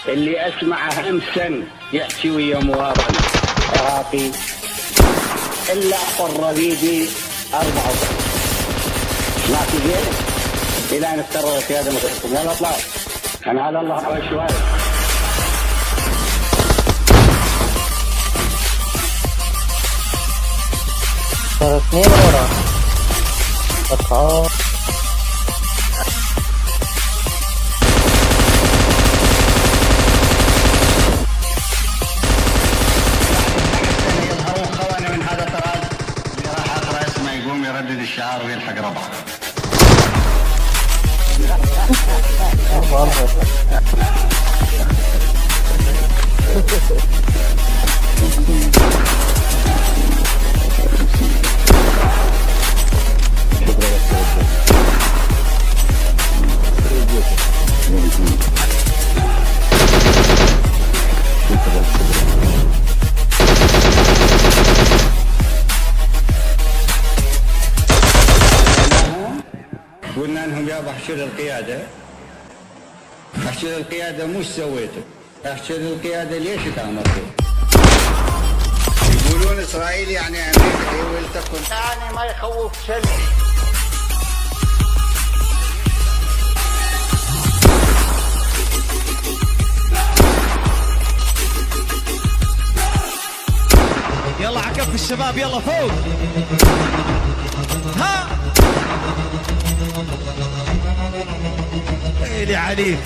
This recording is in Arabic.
اللي اسمعه امسا يحكي ويا مواطن عراقي الا حر بيدي 4 سمعت زين الى ان اضطر القياده مثلكم. يلا اطلعوا انا على الله على شوي. صار 2 ورا فتحة يردد الشعار ويلحق ربعه. قلنا انهم يابا احشر القياده، احشر القياده مش سويته، احشر القياده ليش تامرته؟ يقولون اسرائيل يعني امريكا هي ولتكن، يعني ما يخوف شيء. يلا عكف الشباب يلا فوق. ها ويلي عليك.